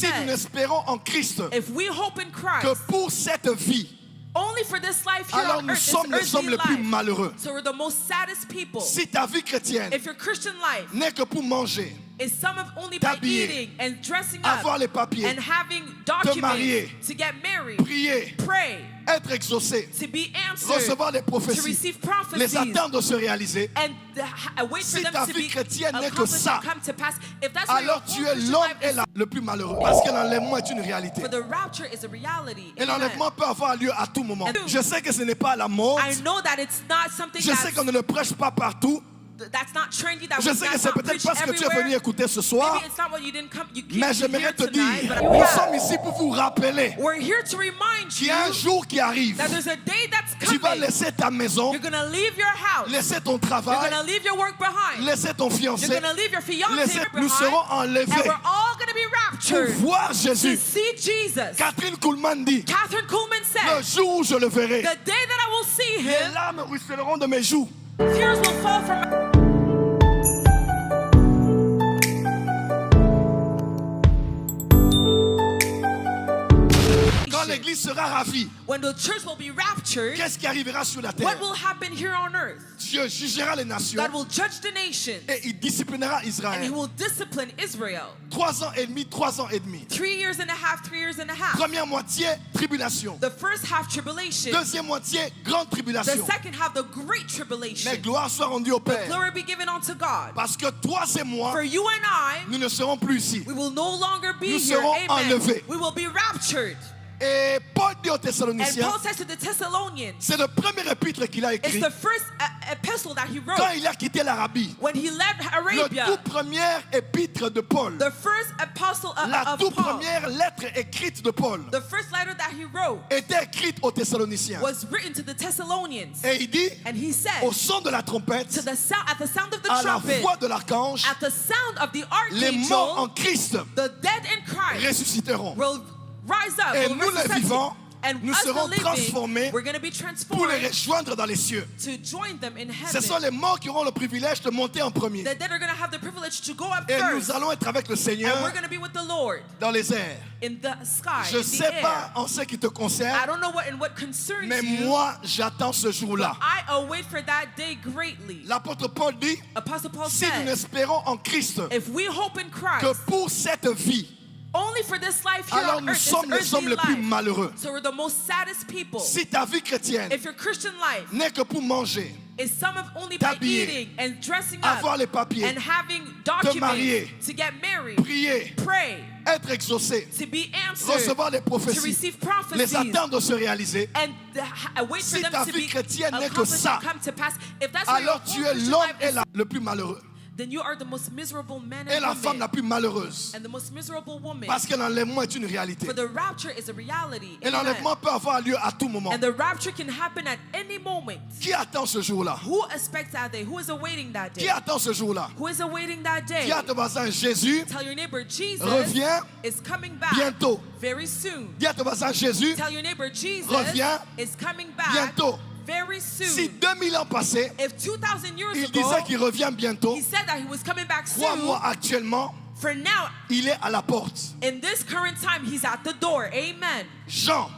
Si nous n'espérons en Christ if we hope in Christ, que pour cette vie, only for this life here alors on nous earth, sommes les this hommes earthly les plus life, malheureux. so we're the most saddest people. Si ta vie chrétienne If your Christian life n'est que pour manger, is some of only by t'habiller, eating and dressing up avoir les papiers, and having marier, documents to get married, prier, pray, être exaucé, to be answered, recevoir des to prophéties, receive les prophecies, attendre de se réaliser, and wait for Si them ta to vie be chrétienne n'est que accomplished ça, and come to pass. If that's what your alors tu whole es Christian l'homme life is, le plus malheureux. Parce que l'enlèvement est une réalité. for the rapture is a reality. Et Amen. l'enlèvement peut avoir lieu à tout moment. And- Je sais que ce n'est pas la mode. I know that it's not something Je sais qu'on ne le prêche pas partout. that's not trendy, that Je sais que that's c'est not peut-être preached pas ce que tu es everywhere. venu écouter ce soir. Maybe it's not what you didn't come, you Mais came j'aimerais here te tonight, dire, but nous yeah. sommes ici pour vous rappeler We're here to remind qu'il you y a un jour qui arrive. that there's a day that's Tu vas coming. laisser ta maison, You're gonna leave your house. laisser ton You're travail, gonna leave your work behind. laisser ton fiancé. You're gonna leave your fiancé Nous behind. serons And enlevés we're all gonna be pour raptured voir to Jésus. see Jesus. Catherine Kuhlman dit, Catherine Kuhlman le said, jour où je le verrai, the day that I will see les him, larmes ruisseleront de mes joues. tears will fall from Quand l'église sera ravie, when the church will be raptured. qu'est-ce qui arrivera sur la terre? What will happen here on earth? Dieu jugera les nations God will judge the nations et il disciplinera and he Israël. will discipline Israel. 3 ans et demi, 3 ans et demi. 3 years and a half, 3 years and a half. Première moitié, tribulation. The first half, tribulation. Deuxième moitié, grande The tribulation. second half, the great tribulation. Mais gloire soit rendue au Père. Glory be given unto God. Parce que toi et moi, For you and I, nous ne serons plus ici. we will no longer be Nous here. serons Amen. enlevés. We will be raptured. Et Paul dit aux And Thessaloniciens, Paul says to the Thessalonians, c'est le premier épître qu'il a it's écrit the first epistle that he wrote quand il a quitté l'Arabie. when he left Le Arabia. tout premier épître de Paul. The first apostle La of toute Paul. première lettre écrite de Paul The first letter that he wrote était écrite aux Thessaloniciens. was written to the Thessalonians. Et il dit, And he said, au son de la trompette, to the sound, at the sound of the à la trumpet, voix de l'archange, at the sound of the les morts en archangel, Christ the dead in Christ ressusciteront. will rise up. Et will nous les resuscitate. vivants, And nous us serons the living, transformés we're going to be pour les transformed rejoindre dans les cieux. to join them in Ce sont heaven. les morts qui auront le privilège de monter en premier. The dead are going to have the privilege to go up Et first. nous allons être avec le And Seigneur we're going to be with the Lord dans les airs. in the sky, Je in ne the sais air. pas en ce qui te I concerne, don't know what concerns mais you, moi j'attends ce jour-là. I await for that day greatly. L'apôtre Paul dit, Apostle Paul si nous said, n'espérons en Christ if we hope in que Christ, pour cette vie, only for this life here alors on nous earth, sommes les this hommes earthly les plus life, malheureux. so we're the most saddest people. Si ta vie chrétienne If your Christian life n'est que pour manger, is some of only by t'habiller, eating and dressing avoir up les papiers, and having marier, documents to get married, prier, pray, être exaucé, to be answered, recevoir des to prophéties, receive les prophecies, attendre de se réaliser, and wait for Si them ta to vie be chrétienne n'est que accomplished ça, and come to pass. If that's what your alors tu whole es Christian l'homme life is, le plus malheureux then you are the most miserable man et and la femme la woman, plus malheureuse. and the most miserable woman. Parce que l'enlèvement est une réalité. For the rapture is a reality. Et Amen. l'enlèvement peut avoir lieu à tout moment. And the rapture can happen at any moment. Qui attend ce jour-là? Who expects that day? Who is awaiting that Qui day? attend ce jour-là? Who is awaiting that day? Dis à ton voisin, Jésus Tell your neighbor, Jesus revient is coming back bientôt. very soon. Dis à ton voisin, Jésus Tell your neighbor, Jesus revient is coming back bientôt. very soon. Si 2000 ans passaient, If 2,000 years il ago, disait qu'il revient bientôt. he said that he was coming back 3 soon, mois actuellement, for now, il est à la porte. in this current time, he's at the door. Amen. Jean,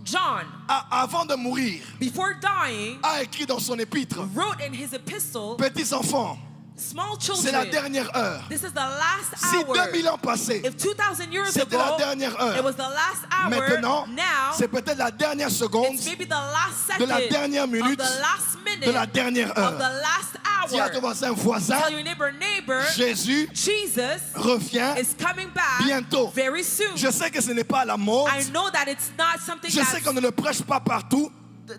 John, avant de mourir, before dying, a écrit dans son épître, wrote in his epistle, petits enfants, small c'est la children, dernière heure. this is the last Si hour. 2000 ans passaient, If 2,000 years c'était la ago, dernière heure. it was the last hour, Maintenant, now, c'est peut-être la dernière seconde it's maybe the last de second la dernière minute, of the last minute de la dernière of heure. the last Dis à ton hour. voisin, voisin, Tell your neighbor, Jésus Jesus revient is coming back bientôt. very soon. Je sais que ce n'est pas à la mode. I know that it's not something Je sais qu'on ne le prêche pas partout.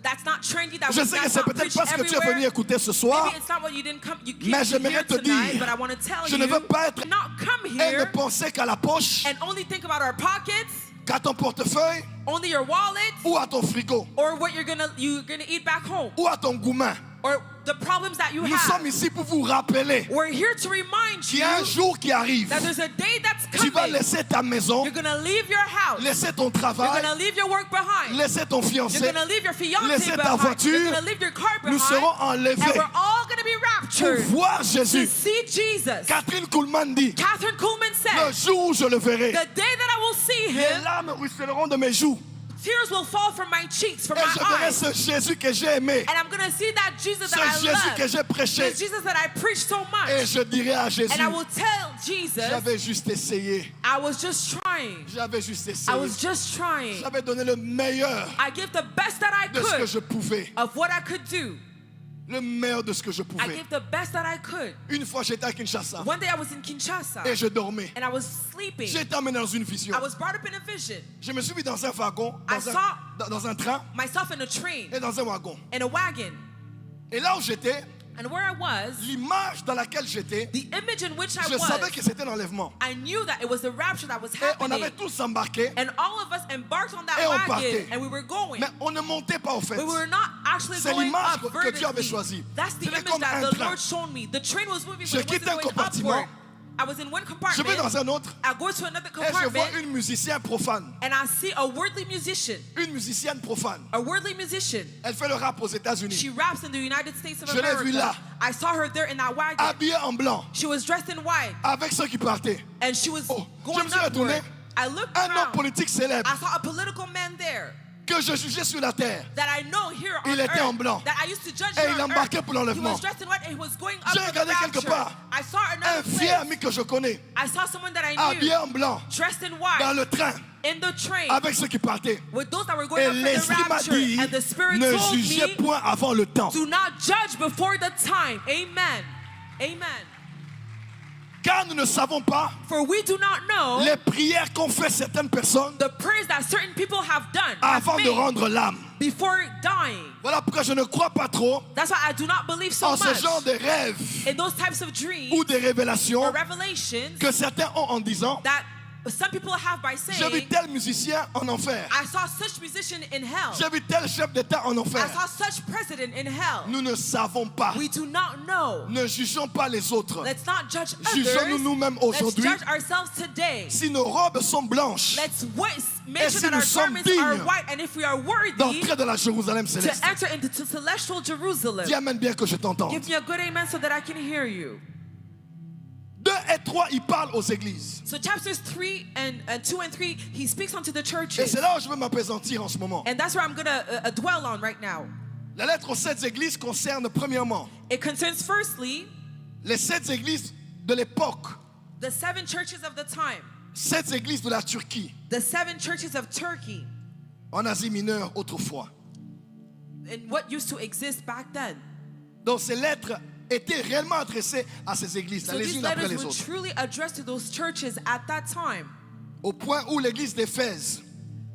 that's not trendy, that Je sais que that's c'est not peut-être preached pas ce que tu es venu everywhere. écouter ce soir. Maybe it's not what you didn't come, you came Mais to j'aimerais hear te tonight, dire, but I want to tell je you, ne veux pas être not come et ne here penser qu'à la poche, and only think about our pockets, qu'à ton portefeuille, only your wallet, ou à ton frigo, or what you're gonna eat back home, ou à ton gourmand. or the problems that you Nous have. sommes ici pour vous rappeler We're here to remind qu'il y you a un jour qui arrive. that there's a day that's Tu vas coming. laisser ta maison, You're gonna leave your house. laisser ton You're travail, gonna leave your work behind. laisser ton You're fiancé. gonna leave your fiancé laisser ta behind. voiture. You're gonna leave your car Nous behind. serons And enlevés we're all gonna be pour raptured voir to Jésus. see Jesus. Catherine Kuhlman dit, Catherine Kuhlman le said, jour où je le verrai, the day that I will Les him, larmes ruisseleront de mes joues. tears will fall from my cheeks, from Et my je verrai eyes. ce Jésus que j'ai aimé. And I'm going to see that Jesus Ce that I Jésus que love. j'ai prêché. The Jesus that I preach so Et much. je dirai à Jésus, And I will tell Jesus, j'avais juste essayé. I was just trying. J'avais juste I essayé. was just trying. J'avais donné le meilleur I gave the best that I de ce que could je pouvais. of what I could do. Le meilleur de ce que je I pouvais. gave the best that I could. Une fois, j'étais à Kinshasa One day I was in Kinshasa et je dormais. and I was sleeping. J'ai été emmené dans une vision. I was brought up in a vision. Je me suis vu dans un wagon, I dans un train Myself in a train, et dans un wagon. in a wagon. Et là où j'étais, And where I was, l'image dans laquelle j'étais, the image in which I je savais was, que c'était l'enlèvement. I knew that it was the rapture that was Et on happening. avait tous embarqué, And all of us embarked on that Et on wagon partait. and we were going. mais on ne montait pas au fait. We were not actually C'est going l'image up que Dieu avait vertically. choisie. That's the C'était image comme that un the train. Lord showed me. The train was moving, Je but it quitte un wasn't going compartiment. upward. I was in one Je vais compartment. dans un autre I go to another et je vois compartment une musicienne profane. and I see a worldly musician. Une musicienne profane. A worldly musician. Elle fait le rap aux She États-Unis. raps in the United States of Je l'ai vue là. America. I saw her there in that wagon. Habillée en blanc, She was dressed in white avec ceux qui partaient. and she was Oh, je going me suis upward. retourné. I looked Un homme around. politique célèbre I saw a political man there que je jugeais sur la terre. that I know here on Il était en earth, blanc. that I used to judge Et here il on embarquait earth. pour He l'enlèvement. was dressed in white and he was going up J'ai for the regardé quelque rapture. part. I saw Un another vieux place. ami que je connais, I saw someone that I habillé knew en blanc, dressed in dans white le train, in the train avec ceux qui partaient. with those that were going Et up for the l'esprit m'a rapture. dit, And the Spirit ne told jugez me, point avant le temps. do not judge before the time. Amen. Amen. Car nous ne savons pas For we do not know les prières qu'ont fait certaines personnes the prayers that certain people have done, have avant de made rendre l'âme. before dying. Voilà pourquoi je ne crois pas trop That's why I do not believe so en ce much genre de rêves in those types of dreams ou des révélations or revelations que certains ont en disant that some people have by j'ai vu saying, tel musicien en enfer, I saw such musician in hell. j'ai vu tel chef d'État en I enfer. saw such president in hell. Nous ne savons pas. We do not know. Ne jugeons pas les autres. Let's not judge Jugeons-nous others. nous-mêmes Let's aujourd'hui. judge ourselves today. Si nos robes sont blanches, Let's make Et sure si that nous our sommes garments are dignes white, and if we are worthy d'entrer dans la Jérusalem to céleste. enter into celestial Jerusalem. Dis amen bien que je t'entende. Give me a good amen so that I can hear you. 2 et 3, il parle aux églises. So chapters 3 and 2 and 3, he speaks unto the Et churches. c'est là où je veux m'apaisantir en ce moment. And that's where I'm going to dwell on right now. La lettre aux 7 églises concerne premièrement It concerns firstly les 7 églises de l'époque. the 7 churches of the time. 7 églises de la Turquie, The 7 churches of Turkey en Asie mineure autrefois. and what used to exist back then. Donc ces lettres étaient réellement adressées à ces églises, So les these unes après letters les were autres. truly addressed to those churches at that time, Au point où l'église d'Éphèse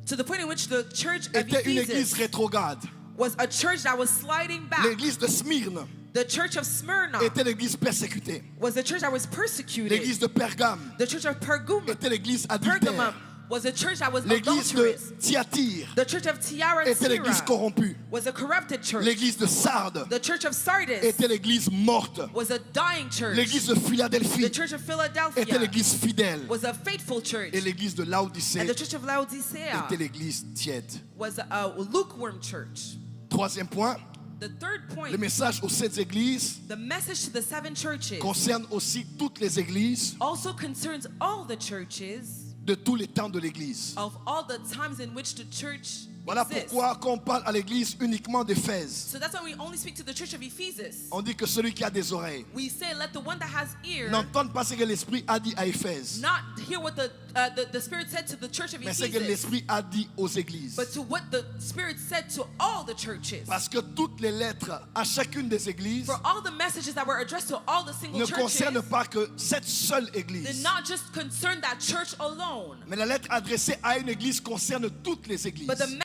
to the point in which the church of était une église Ephesus rétrograde. was a church that was sliding back. L'église de Smyrne The church of Smyrna était l'église persécutée. was the church that was persecuted. L'église de Pergame The church of Pergamum était l'église adultère. was a church that was L'église de adulterous. Thyatire The church of Tiara était l'église corrompue. was a corrupted church. L'église de Sardes The church of Sardis était l'église morte. was a dying church. L'église de The Philadelphie church of était Philadelphia l'église fidèle. was a faithful church. Et l'église de Laodicée And the church of Laodicea était l'église tiède. was a lukewarm church. Troisième point, The third point, le message aux 7 églises the message to the 7 churches concerne aussi toutes les églises also concerns all the churches de tous les temps de l'église. of all the times in which the church Voilà exists. pourquoi quand on parle à l'église uniquement d'Éphèse, So that's why we only speak to the church of Ephesus. on dit que celui qui a des oreilles We say, let the one that has ear n'entende pas ce que l'Esprit a dit à Éphèse, not hear what the Spirit said to the church of mais ce que Ephesus, l'Esprit a dit aux églises. but to what the Spirit said to all the churches. Parce que toutes les lettres à chacune des églises For all the messages that were addressed to all the single ne churches concernent pas que cette seule did église. not just concern that church alone, Mais la lettre adressée à une église concerne toutes les églises. but the